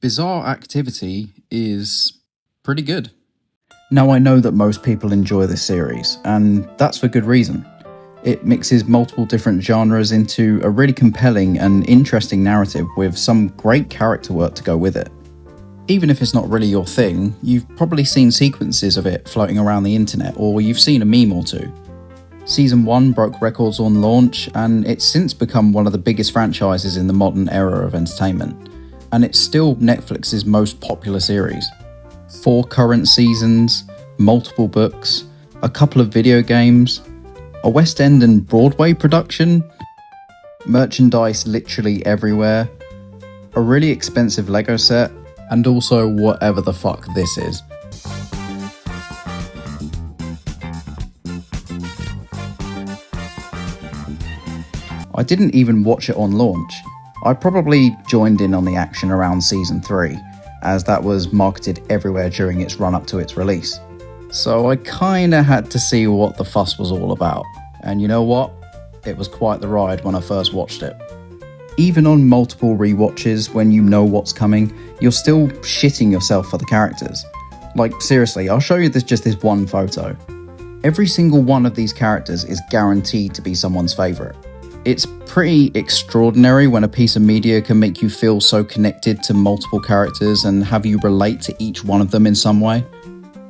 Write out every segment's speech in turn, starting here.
Bizarre Activity is pretty good. Now, I know that most people enjoy this series, and that's for good reason. It mixes multiple different genres into a really compelling and interesting narrative with some great character work to go with it. Even if it's not really your thing, you've probably seen sequences of it floating around the internet, or you've seen a meme or two. Season 1 broke records on launch, and it's since become one of the biggest franchises in the modern era of entertainment. And it's still Netflix's most popular series. 4 current seasons, multiple books, a couple of video games, a West End and Broadway production, merchandise literally everywhere, a really expensive Lego set, and also whatever the fuck this is. I didn't even watch it on launch. I probably joined in on the action around season 3, as that was marketed everywhere during its run up to its release. So I kinda had to see what the fuss was all about. And you know what? It was quite the ride when I first watched it. Even on multiple rewatches, when you know what's coming, you're still shitting yourself for the characters. Like, seriously, I'll show you just this one photo. Every single one of these characters is guaranteed to be someone's favourite. It's pretty extraordinary when a piece of media can make you feel so connected to multiple characters and have you relate to each one of them in some way.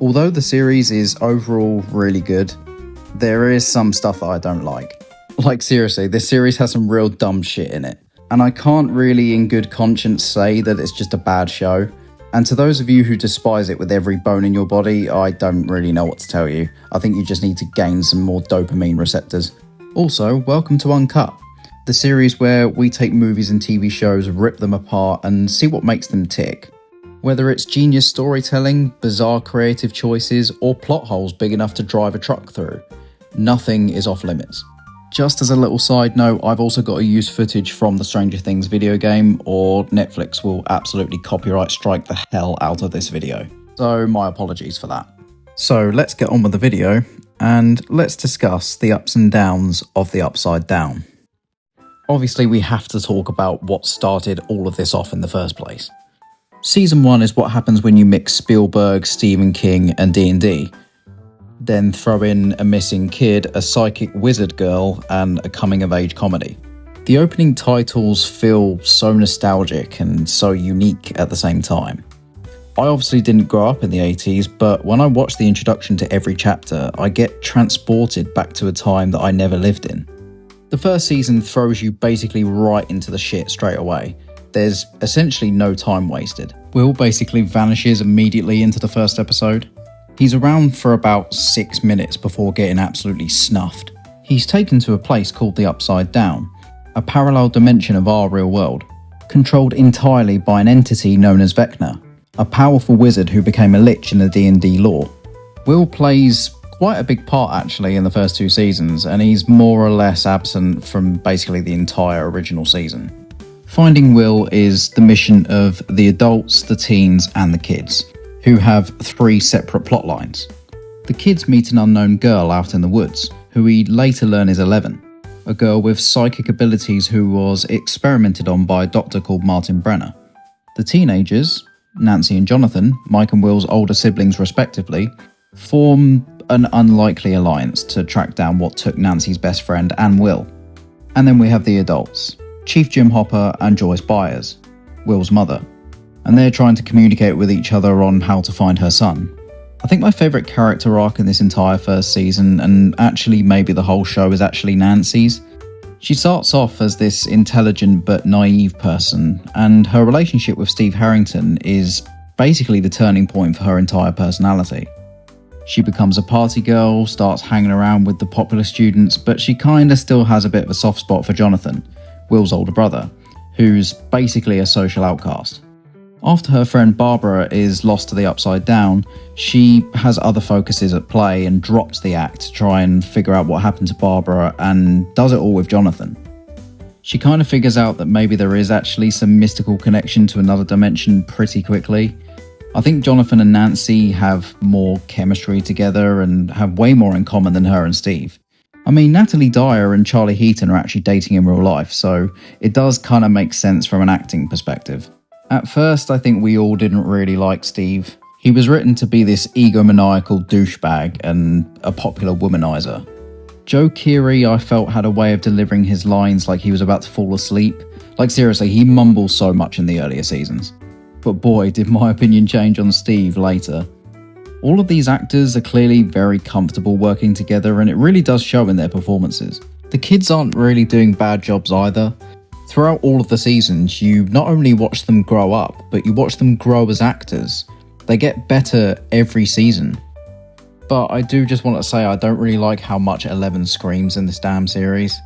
Although the series is overall really good, there is some stuff that I don't like. Like, seriously, this series has some real dumb shit in it. And I can't really in good conscience say that it's just a bad show. And to those of you who despise it with every bone in your body, I don't really know what to tell you. I think you just need to gain some more dopamine receptors. Also, welcome to Uncut, the series where we take movies and TV shows, rip them apart, and see what makes them tick. Whether it's genius storytelling, bizarre creative choices, or plot holes big enough to drive a truck through, nothing is off limits. Just as a little side note, I've also got to use footage from the Stranger Things video game, or Netflix will absolutely copyright strike the hell out of this video. So my apologies for that. So let's get on with the video, and let's discuss the ups and downs of the Upside Down. Obviously, we have to talk about what started all of this off in the first place. Season 1 is what happens when you mix Spielberg, Stephen King, and D&D. Then throw in a missing kid, a psychic wizard girl, and a coming-of-age comedy. The opening titles feel so nostalgic and so unique at the same time. I obviously didn't grow up in the 80s, but when I watch the introduction to every chapter, I get transported back to a time that I never lived in. The first season throws you basically right into the shit straight away. There's essentially no time wasted. Will basically vanishes immediately into the first episode. He's around for about 6 minutes before getting absolutely snuffed. He's taken to a place called the Upside Down, a parallel dimension of our real world, controlled entirely by an entity known as Vecna, a powerful wizard who became a lich in the D&D lore. Will plays quite a big part actually in the first 2 seasons, and he's more or less absent from basically the entire original season. Finding Will is the mission of the adults, the teens, and the kids, who have 3 separate plot lines. The kids meet an unknown girl out in the woods, who we later learn is 11, a girl with psychic abilities who was experimented on by a doctor called Martin Brenner. The teenagers, Nancy and Jonathan, Mike and Will's older siblings respectively, form an unlikely alliance to track down what took Nancy's best friend and Will. And then we have the adults, Chief Jim Hopper and Joyce Byers, Will's mother, and they're trying to communicate with each other on how to find her son. I think my favourite character arc in this entire first season, and actually maybe the whole show, is actually Nancy's. She starts off as this intelligent but naive person, and her relationship with Steve Harrington is basically the turning point for her entire personality. She becomes a party girl, starts hanging around with the popular students, but she kinda still has a bit of a soft spot for Jonathan, Will's older brother, who's basically a social outcast. After her friend Barbara is lost to the Upside Down, she has other focuses at play and drops the act to try and figure out what happened to Barbara, and does it all with Jonathan. She kind of figures out that maybe there is actually some mystical connection to another dimension pretty quickly. I think Jonathan and Nancy have more chemistry together and have way more in common than her and Steve. I mean, Natalie Dyer and Charlie Heaton are actually dating in real life, so it does kind of make sense from an acting perspective. At first, I think we all didn't really like Steve. He was written to be this egomaniacal douchebag and a popular womanizer. Joe Keery, I felt, had a way of delivering his lines like he was about to fall asleep. Like seriously, he mumbles so much in the earlier seasons. But boy, did my opinion change on Steve later. All of these actors are clearly very comfortable working together, and it really does show in their performances. The kids aren't really doing bad jobs either. Throughout all of the seasons, you not only watch them grow up, but you watch them grow as actors. They get better every season. But I do just want to say I don't really like how much Eleven screams in this damn series.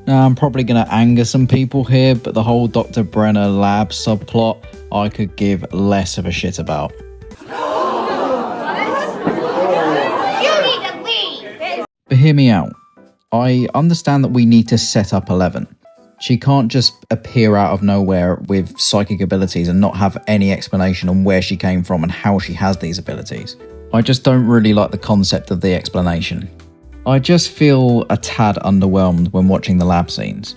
Now, I'm probably going to anger some people here, but the whole Dr. Brenner lab subplot, I could give less of a shit about. You need to leave! But hear me out. I understand that we need to set up Eleven. She can't just appear out of nowhere with psychic abilities and not have any explanation on where she came from and how she has these abilities. I just don't really like the concept of the explanation. I just feel a tad underwhelmed when watching the lab scenes.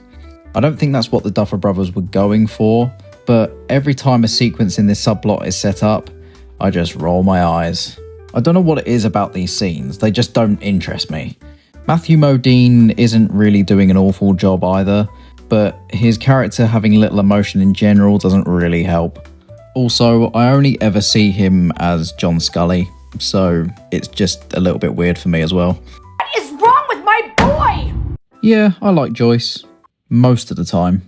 I don't think that's what the Duffer Brothers were going for, but every time a sequence in this subplot is set up, I just roll my eyes. I don't know what it is about these scenes, they just don't interest me. Matthew Modine isn't really doing an awful job either, but his character having little emotion in general doesn't really help. Also, I only ever see him as John Scully, so it's just a little bit weird for me as well. What is wrong with my boy? Yeah, I like Joyce. Most of the time.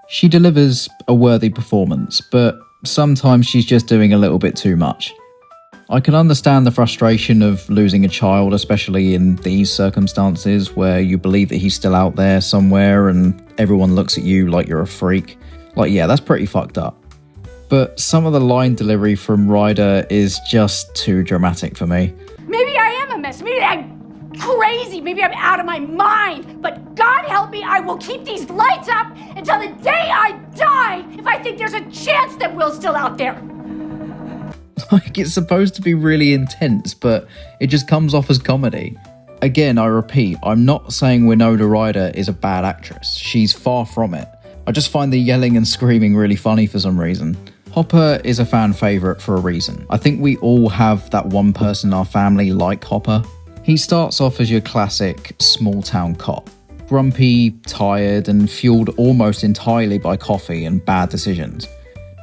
She delivers a worthy performance, but sometimes she's just doing a little bit too much. I can understand the frustration of losing a child, especially in these circumstances where you believe that he's still out there somewhere and everyone looks at you like you're a freak. Like, yeah, that's pretty fucked up. But some of the line delivery from Ryder is just too dramatic for me. Maybe I am a mess. Maybe I'm crazy. Maybe I'm out of my mind. But God help me, I will keep these lights up until the day I die if I think there's a chance that Will's still out there. Like, it's supposed to be really intense, but it just comes off as comedy. Again, I repeat, I'm not saying Winona Ryder is a bad actress. She's far from it. I just find the yelling and screaming really funny for some reason. Hopper is a fan favourite for a reason. I think we all have that one person in our family like Hopper. He starts off as your classic small-town cop. Grumpy, tired, and fueled almost entirely by coffee and bad decisions.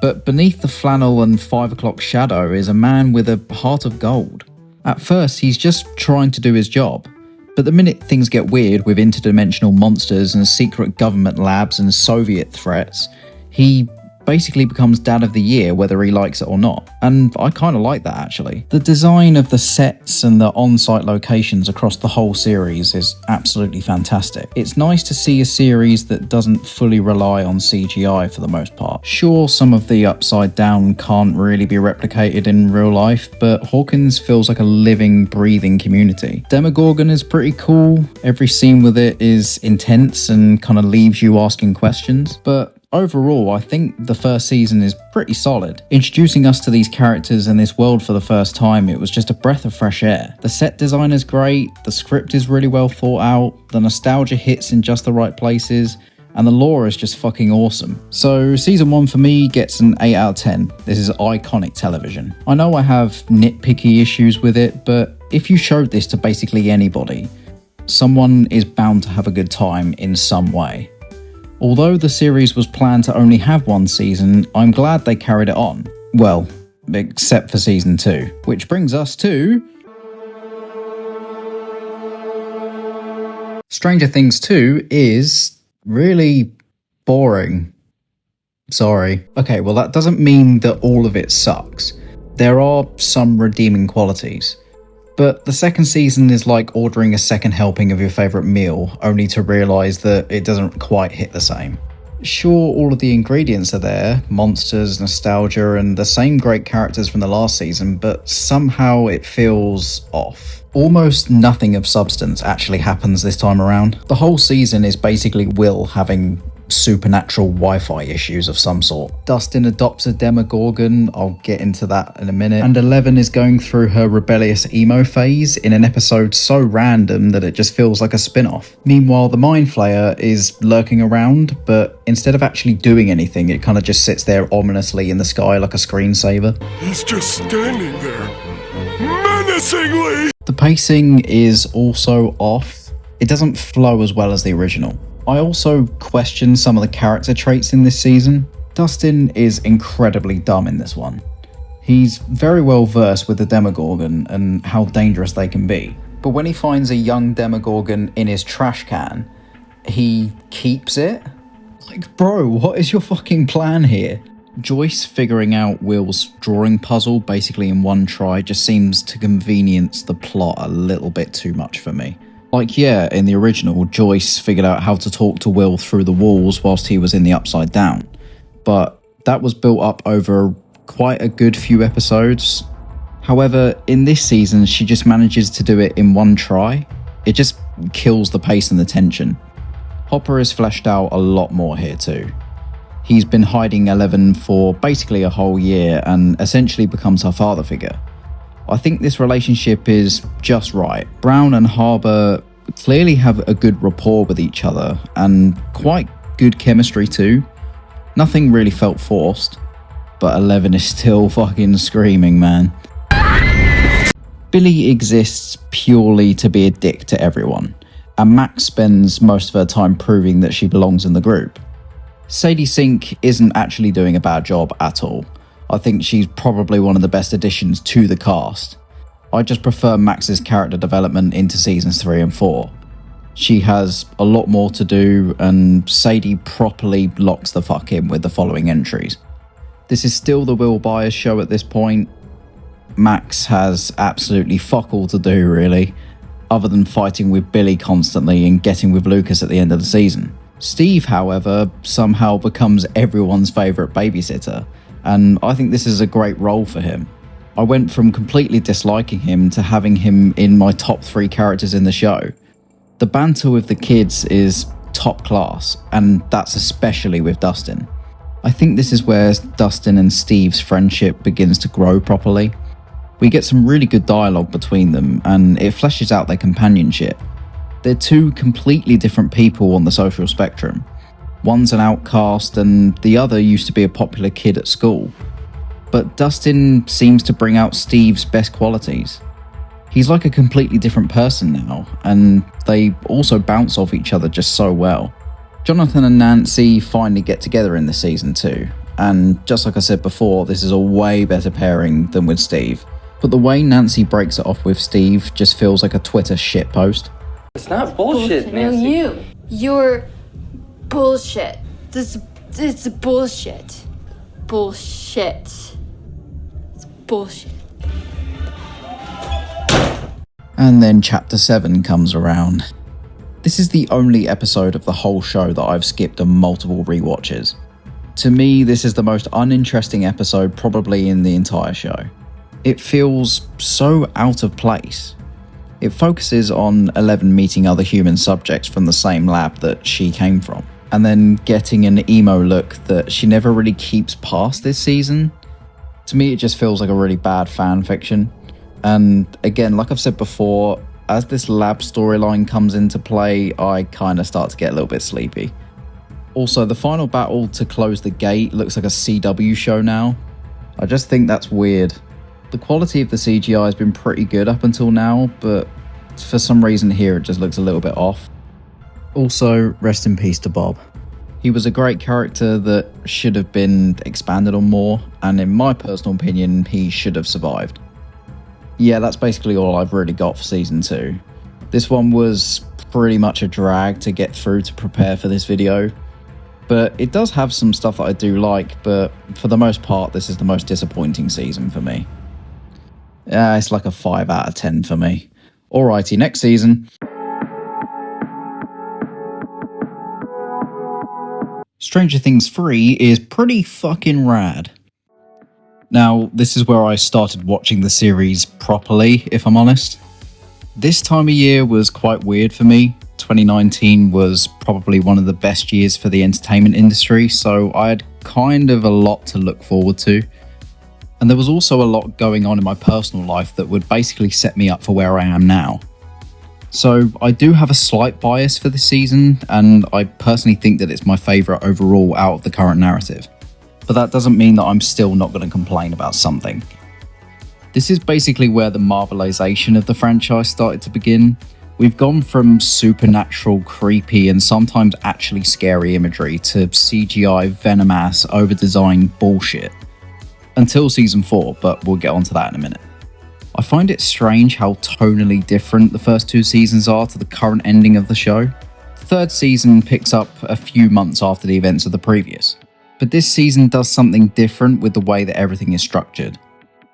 But beneath the flannel and 5 o'clock shadow is a man with a heart of gold. At first, he's just trying to do his job. But the minute things get weird with interdimensional monsters and secret government labs and Soviet threats, he basically becomes Dad of the Year whether he likes it or not. And I kind of like that actually. The design of the sets and the on-site locations across the whole series is absolutely fantastic. It's nice to see a series that doesn't fully rely on CGI for the most part. Sure, some of the Upside Down can't really be replicated in real life, but Hawkins feels like a living, breathing community. Demogorgon is pretty cool. Every scene with it is intense and kind of leaves you asking questions, but overall, I think the first season is pretty solid. Introducing us to these characters and this world for the first time, it was just a breath of fresh air. The set design is great, the script is really well thought out, the nostalgia hits in just the right places, and the lore is just fucking awesome. So season 1 for me gets an 8 out of 10. This is iconic television. I know I have nitpicky issues with it, but if you showed this to basically anybody, someone is bound to have a good time in some way. Although the series was planned to only have one season, I'm glad they carried it on. Well, except for season 2. Which brings us to Stranger Things 2 is really boring. Sorry. Okay, well that doesn't mean that all of it sucks. There are some redeeming qualities. But the second season is like ordering a second helping of your favourite meal, only to realise that it doesn't quite hit the same. Sure, all of the ingredients are there, monsters, nostalgia, and the same great characters from the last season, but somehow it feels off. Almost nothing of substance actually happens this time around. The whole season is basically Will having supernatural Wi-Fi issues of some sort. Dustin adopts a Demogorgon, I'll get into that in a minute, and Eleven is going through her rebellious emo phase in an episode so random that it just feels like a spin-off. Meanwhile, the Mind Flayer is lurking around, but instead of actually doing anything, it kind of just sits there ominously in the sky like a screensaver. He's just standing there, menacingly! The pacing is also off. It doesn't flow as well as the original. I also question some of the character traits in this season. Dustin is incredibly dumb in this one. He's very well versed with the Demogorgon and how dangerous they can be. But when he finds a young Demogorgon in his trash can, he keeps it? Like, bro, what is your fucking plan here? Joyce figuring out Will's drawing puzzle basically in one try just seems to convenience the plot a little bit too much for me. Like, yeah, in the original, Joyce figured out how to talk to Will through the walls whilst he was in the Upside Down. But that was built up over quite a good few episodes. However, in this season, she just manages to do it in one try. It just kills the pace and the tension. Hopper is fleshed out a lot more here too. He's been hiding Eleven for basically a whole year and essentially becomes her father figure. I think this relationship is just right. Brown and Harbour clearly have a good rapport with each other and quite good chemistry too. Nothing really felt forced, but Eleven is still fucking screaming, man. Billy exists purely to be a dick to everyone, and Max spends most of her time proving that she belongs in the group. Sadie Sink isn't actually doing a bad job at all. I think she's probably one of the best additions to the cast. I just prefer Max's character development into seasons 3 and 4. She has a lot more to do, and Sadie properly locks the fuck in with the following entries. This is still the Will Byers show at this point. Max has absolutely fuck all to do, really, other than fighting with Billy constantly and getting with Lucas at the end of the season. Steve, however, somehow becomes everyone's favourite babysitter, and I think this is a great role for him. I went from completely disliking him to having him in my top 3 characters in the show. The banter with the kids is top class, and that's especially with Dustin. I think this is where Dustin and Steve's friendship begins to grow properly. We get some really good dialogue between them, and it fleshes out their companionship. They're two completely different people on the social spectrum. One's an outcast and the other used to be a popular kid at school. But Dustin seems to bring out Steve's best qualities. He's like a completely different person now, and they also bounce off each other just so well. Jonathan and Nancy finally get together in this season too, and just like I said before, this is a way better pairing than with Steve. But the way Nancy breaks it off with Steve just feels like a Twitter shitpost. It's not bullshit, Nancy. No, you're bullshit. It's bullshit. Bullshit. It's bullshit. And then chapter 7 comes around. This is the only episode of the whole show that I've skipped on multiple rewatches. To me, this is the most uninteresting episode probably in the entire show. It feels so out of place. It focuses on Eleven meeting other human subjects from the same lab that she came from, and then getting an emo look that she never really keeps past this season. To me, it just feels like a really bad fan fiction. And again, like I've said before, as this lab storyline comes into play, I kind of start to get a little bit sleepy. Also, the final battle to close the gate looks like a CW show now. I just think that's weird. The quality of the CGI has been pretty good up until now, but for some reason here it just looks a little bit off. Also, rest in peace to Bob. He was a great character that should have been expanded on more, and in my personal opinion, he should have survived. Yeah, that's basically all I've really got for season 2. This one was pretty much a drag to get through to prepare for this video, but it does have some stuff that I do like, but for the most part, this is the most disappointing season for me. It's like a 5 out of 10 for me. Alrighty, next season. Stranger Things 3 is pretty fucking rad. Now, this is where I started watching the series properly, if I'm honest. This time of year was quite weird for me. 2019 was probably one of the best years for the entertainment industry, so I had kind of a lot to look forward to. And there was also a lot going on in my personal life that would basically set me up for where I am now. So I do have a slight bias for this season, and I personally think that it's my favourite overall out of the current narrative. But that doesn't mean that I'm still not going to complain about something. This is basically where the Marvelization of the franchise started to begin. We've gone from supernatural, creepy, and sometimes actually scary imagery to CGI, venom-ass, over-designed bullshit. Until season 4, but we'll get onto that in a minute. I find it strange how tonally different the first 2 seasons are to the current ending of the show. The 3rd season picks up a few months after the events of the previous. But this season does something different with the way that everything is structured.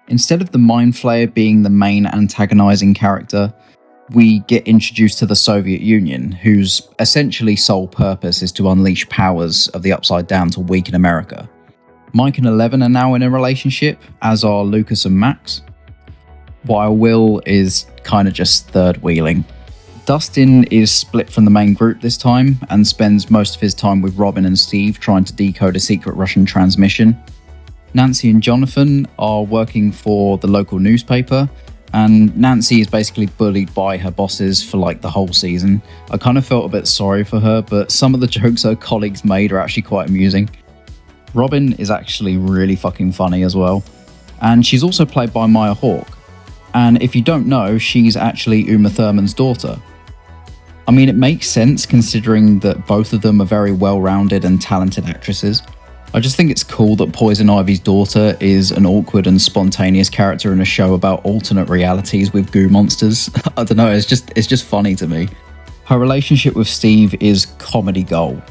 Instead of the Mind Flayer being the main antagonizing character, we get introduced to the Soviet Union, whose essentially sole purpose is to unleash powers of the Upside Down to weaken America. Mike and Eleven are now in a relationship, as are Lucas and Max, while Will is kind of just third wheeling. Dustin is split from the main group this time and spends most of his time with Robin and Steve trying to decode a secret Russian transmission. Nancy and Jonathan are working for the local newspaper, and Nancy is basically bullied by her bosses for like the whole season. I kind of felt a bit sorry for her, but some of the jokes her colleagues made are actually quite amusing. Robin is actually really fucking funny as well, and she's also played by Maya Hawke. And if you don't know, she's actually Uma Thurman's daughter. I mean, it makes sense considering that both of them are very well-rounded and talented actresses. I just think it's cool that Poison Ivy's daughter is an awkward and spontaneous character in a show about alternate realities with goo monsters. I don't know, it's just funny to me. Her relationship with Steve is comedy gold.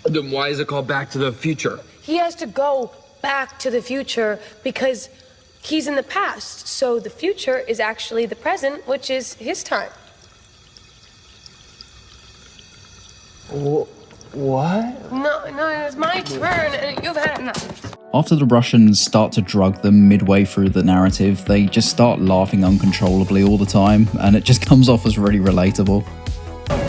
Then why is it called Back to the Future? He has to go back to the future because he's in the past, so the future is actually the present, which is his time. What? No, it's my turn, and you've had enough. After the Russians start to drug them midway through the narrative, they just start laughing uncontrollably all the time, and it just comes off as really relatable.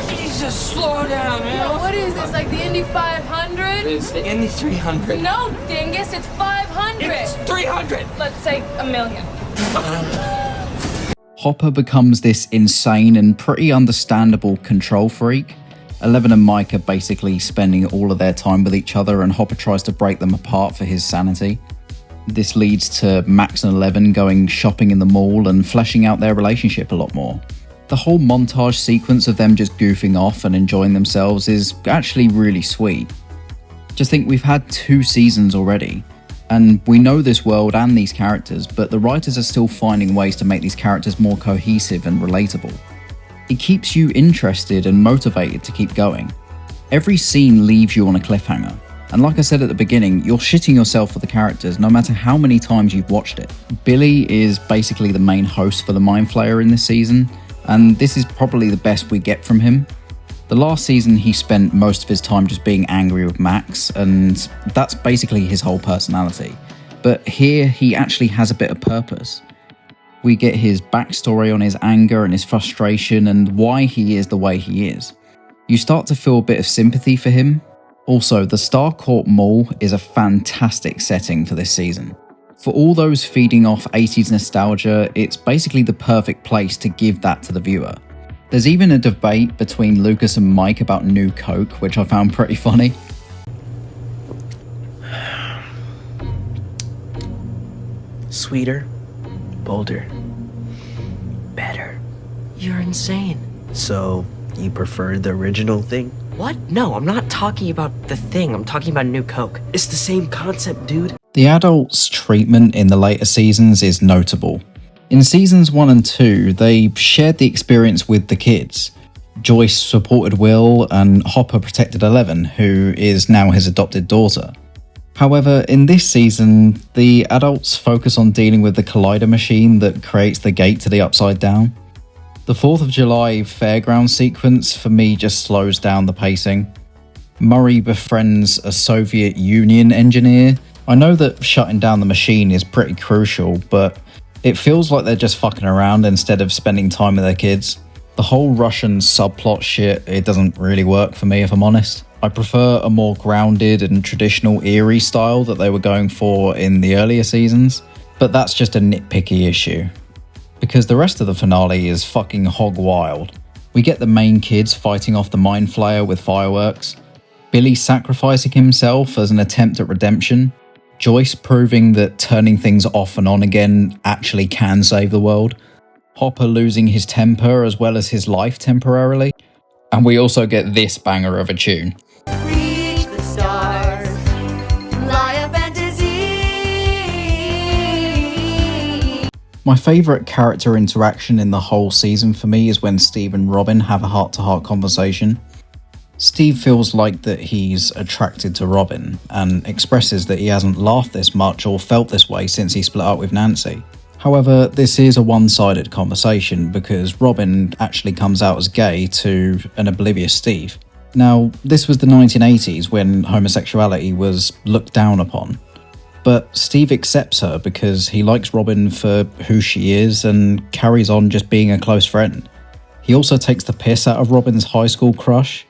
Jesus, slow down, man. Yeah, what is this, like the Indy 500? It's the Indy 300. No, dingus, it's 500. It's 300. Let's say 1,000,000. Hopper becomes this insane and pretty understandable control freak. Eleven and Mike are basically spending all of their time with each other, and Hopper tries to break them apart for his sanity. This leads to Max and Eleven going shopping in the mall and fleshing out their relationship a lot more. The whole montage sequence of them just goofing off and enjoying themselves is actually really sweet. Just think, we've had 2 seasons already, and we know this world and these characters, but the writers are still finding ways to make these characters more cohesive and relatable. It keeps you interested and motivated to keep going. Every scene leaves you on a cliffhanger, and like I said at the beginning, you're shitting yourself for the characters no matter how many times you've watched it. Billy is basically the main host for the Mind Flayer in this season, and this is probably the best we get from him. The last season he spent most of his time just being angry with Max, and that's basically his whole personality. But here he actually has a bit of purpose. We get his backstory on his anger and his frustration and why he is the way he is. You start to feel a bit of sympathy for him. Also, the Starcourt Mall is a fantastic setting for this season. For all those feeding off 80s nostalgia, it's basically the perfect place to give that to the viewer. There's even a debate between Lucas and Mike about New Coke, which I found pretty funny. Sweeter, bolder, better. You're insane. So, you prefer the original thing? What? No, I'm not talking about the thing. I'm talking about New Coke. It's the same concept, dude. The adults' treatment in the later seasons is notable. In seasons 1 and 2, they shared the experience with the kids. Joyce supported Will, and Hopper protected Eleven, who is now his adopted daughter. However, in this season, the adults focus on dealing with the collider machine that creates the gate to the Upside Down. The 4th of July fairground sequence for me just slows down the pacing. Murray befriends a Soviet Union engineer. I know that shutting down the machine is pretty crucial, but it feels like they're just fucking around instead of spending time with their kids. The The whole Russian subplot shit, it doesn't really work for me if I'm honest. I prefer a more grounded and traditional eerie style that they were going for in the earlier seasons, but that's just a nitpicky issue. Because the rest of the finale is fucking hog wild. We get the main kids fighting off the Mind Flayer with fireworks, Billy sacrificing himself as an attempt at redemption, Joyce proving that turning things off and on again actually can save the world, Hopper losing his temper as well as his life temporarily, and we also get this banger of a tune. Reach the stars, fly a fantasy. My favourite character interaction in the whole season for me is when Steve and Robin have a heart-to-heart conversation. Steve feels like that he's attracted to Robin and expresses that he hasn't laughed this much or felt this way since he split up with Nancy. However, this is a one-sided conversation because Robin actually comes out as gay to an oblivious Steve. Now, this was the 1980s when homosexuality was looked down upon. But Steve accepts her because he likes Robin for who she is and carries on just being a close friend. He also takes the piss out of Robin's high school crush.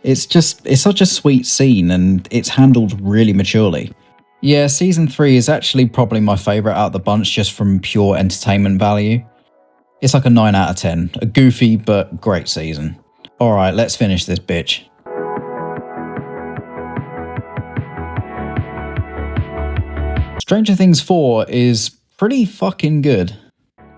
It's such a sweet scene and it's handled really maturely. Yeah, season 3 is actually probably my favourite out of the bunch just from pure entertainment value. It's like a 9 out of 10, a goofy but great season. Alright, let's finish this bitch. Stranger Things 4 is pretty fucking good.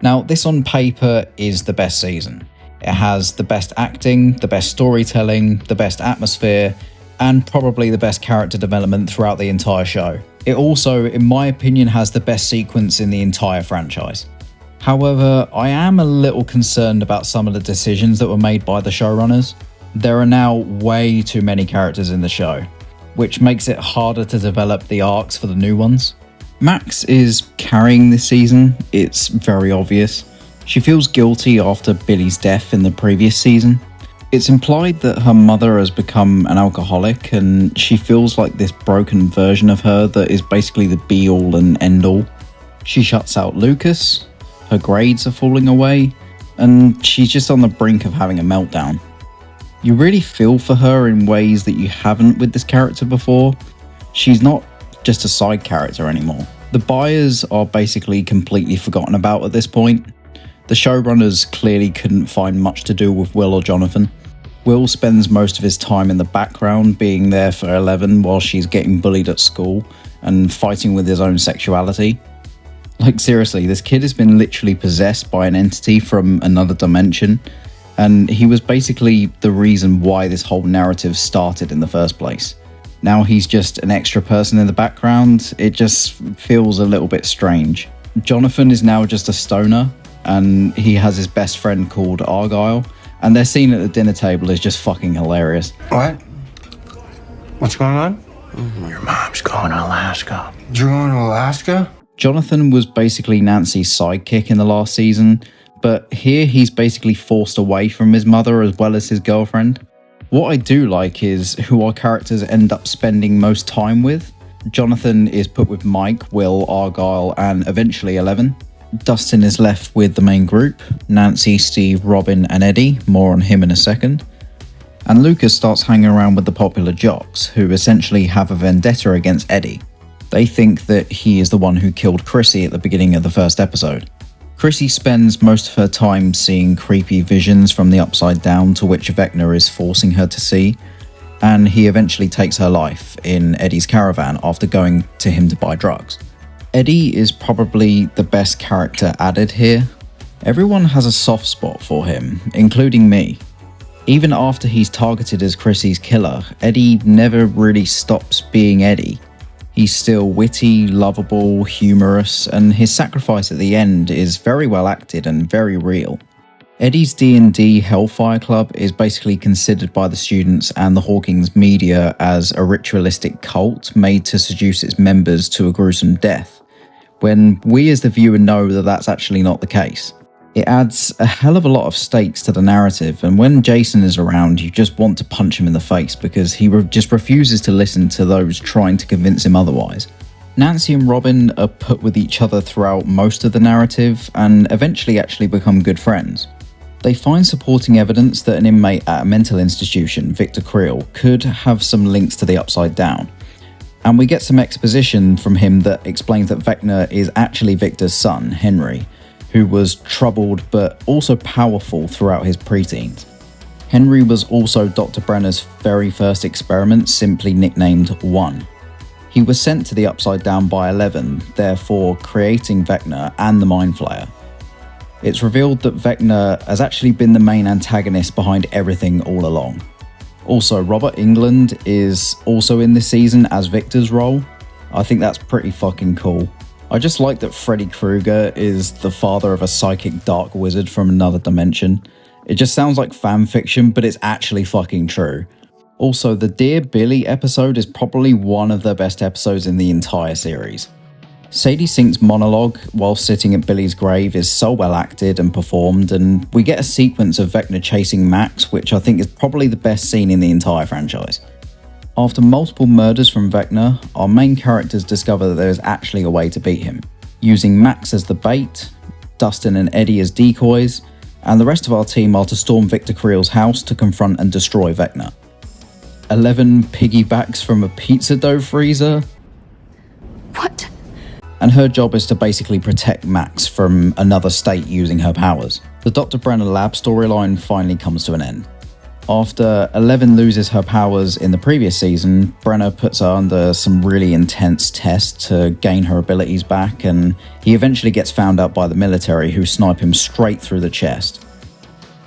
Now, this on paper is the best season. It has the best acting, the best storytelling, the best atmosphere, and probably the best character development throughout the entire show. It also, in my opinion, has the best sequence in the entire franchise. However, I am a little concerned about some of the decisions that were made by the showrunners. There are now way too many characters in the show, which makes it harder to develop the arcs for the new ones. Max is carrying this season, it's very obvious. She feels guilty after Billy's death in the previous season. It's implied that her mother has become an alcoholic and she feels like this broken version of her that is basically the be-all and end-all. She shuts out Lucas, her grades are falling away, and she's just on the brink of having a meltdown. You really feel for her in ways that you haven't with this character before. She's not just a side character anymore. The buyers are basically completely forgotten about at this point. The showrunners clearly couldn't find much to do with Will or Jonathan. Will spends most of his time in the background being there for Eleven while she's getting bullied at school and fighting with his own sexuality. Like seriously, this kid has been literally possessed by an entity from another dimension, and he was basically the reason why this whole narrative started in the first place. Now he's just an extra person in the background, it just feels a little bit strange. Jonathan is now just a stoner, and he has his best friend called Argyle, and their scene at the dinner table is just fucking hilarious. What? What's going on? Your mom's going to Alaska. You're going to Alaska? Jonathan was basically Nancy's sidekick in the last season, but here he's basically forced away from his mother as well as his girlfriend. What I do like is who our characters end up spending most time with. Jonathan is put with Mike, Will, Argyle, and eventually Eleven. Dustin is left with the main group, Nancy, Steve, Robin, and Eddie, more on him in a second. And Lucas starts hanging around with the popular jocks, who essentially have a vendetta against Eddie. They think that he is the one who killed Chrissy at the beginning of the first episode. Chrissy spends most of her time seeing creepy visions from the Upside Down to which Vecna is forcing her to see, and he eventually takes her life in Eddie's caravan after going to him to buy drugs. Eddie is probably the best character added here. Everyone has a soft spot for him, including me. Even after he's targeted as Chrissy's killer, Eddie never really stops being Eddie. He's still witty, lovable, humorous, and his sacrifice at the end is very well acted and very real. Eddie's D&D Hellfire Club is basically considered by the students and the Hawkins media as a ritualistic cult made to seduce its members to a gruesome death, when we as the viewer know that that's actually not the case. It adds a hell of a lot of stakes to the narrative, and when Jason is around, you just want to punch him in the face because he just refuses to listen to those trying to convince him otherwise. Nancy and Robin are put with each other throughout most of the narrative and eventually actually become good friends. They find supporting evidence that an inmate at a mental institution, Victor Creel, could have some links to the Upside Down. And we get some exposition from him that explains that Vecna is actually Victor's son, Henry, who was troubled but also powerful throughout his preteens. Henry was also Dr. Brenner's very first experiment, simply nicknamed 1. He was sent to the Upside Down by 11, therefore creating Vecna and the Mind Flayer. It's revealed that Vecna has actually been the main antagonist behind everything all along. Also, Robert Englund is also in this season as Victor's role. I think that's pretty fucking cool. I just like that Freddy Krueger is the father of a psychic dark wizard from another dimension. It just sounds like fan fiction, but it's actually fucking true. Also, the Dear Billy episode is probably one of the best episodes in the entire series. Sadie Sink's monologue while sitting at Billy's grave is so well acted and performed, and we get a sequence of Vecna chasing Max, which I think is probably the best scene in the entire franchise. After multiple murders from Vecna, our main characters discover that there is actually a way to beat him, using Max as the bait, Dustin and Eddie as decoys, and the rest of our team are to storm Victor Creel's house to confront and destroy Vecna. 11 piggybacks from a pizza dough freezer? What? And her job is to basically protect Max from another state using her powers. The Dr. Brenner lab storyline finally comes to an end. After 11 loses her powers in the previous season, Brenner puts her under some really intense tests to gain her abilities back, and he eventually gets found out by the military, who snipe him straight through the chest.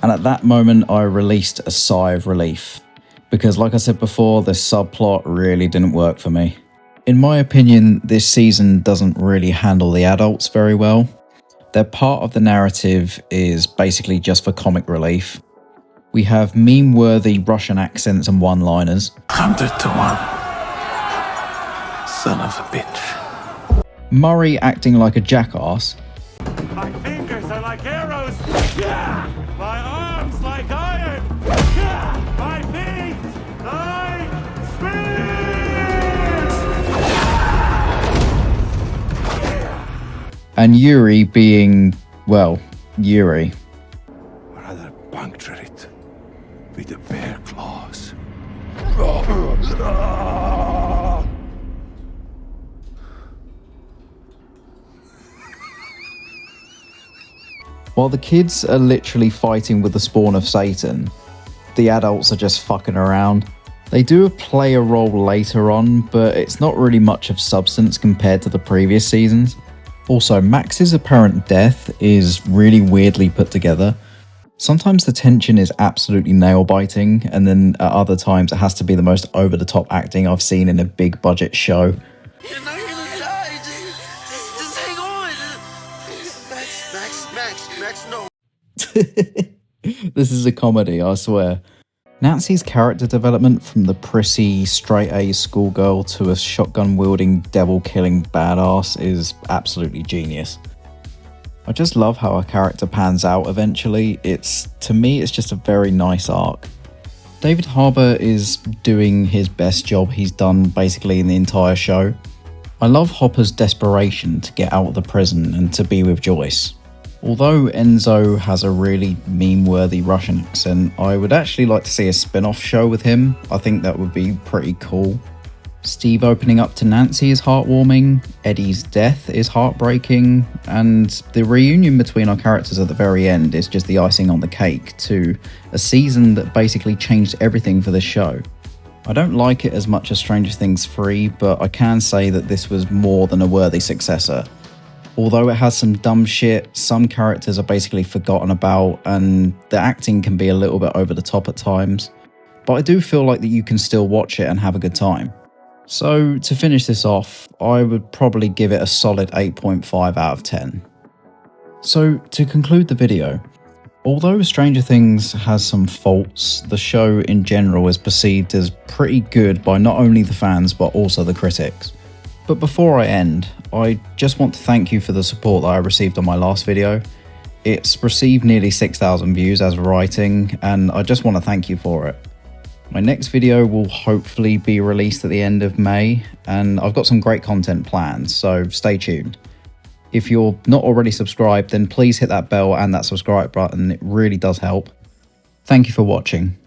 And at that moment, I released a sigh of relief, because like I said before, this subplot really didn't work for me. In my opinion, this season doesn't really handle the adults very well. Their part of the narrative is basically just for comic relief. We have meme-worthy Russian accents and one-liners. I'm the one. Son of a bitch. Murray acting like a jackass. My fingers are like arrows. Yeah! My arms like iron. Yeah! My feet like spears. And Yuri being, well, Yuri. Rather puncture it with the bear claws. While the kids are literally fighting with the spawn of Satan, the adults are just fucking around. They do play a role later on, but it's not really much of substance compared to the previous seasons. Also, Max's apparent death is really weirdly put together. Sometimes the tension is absolutely nail-biting, and then at other times it has to be the most over-the-top acting I've seen in a big-budget show. You're not gonna die. Just hang on. Max, no. This is a comedy, I swear. Nancy's character development from the prissy, straight-A schoolgirl to a shotgun-wielding, devil-killing badass is absolutely genius. I just love how her character pans out eventually. To me, it's just a very nice arc. David Harbour is doing his best job he's done basically in the entire show. I love Hopper's desperation to get out of the prison and to be with Joyce. Although Enzo has a really meme-worthy Russian accent, I would actually like to see a spin-off show with him. I think that would be pretty cool. Steve opening up to Nancy is heartwarming, Eddie's death is heartbreaking, and the reunion between our characters at the very end is just the icing on the cake to a season that basically changed everything for the show. I don't like it as much as Stranger Things 3, but I can say that this was more than a worthy successor. Although it has some dumb shit, some characters are basically forgotten about, and the acting can be a little bit over the top at times. But I do feel like that you can still watch it and have a good time. So to finish this off, I would probably give it a solid 8.5 out of 10. So to conclude the video, although Stranger Things has some faults, the show in general is perceived as pretty good by not only the fans but also the critics. But before I end, I just want to thank you for the support that I received on my last video. It's received nearly 6,000 views as writing, and I just want to thank you for it. My next video will hopefully be released at the end of May, and I've got some great content planned, so stay tuned. If you're not already subscribed, then please hit that bell and that subscribe button. It really does help. Thank you for watching.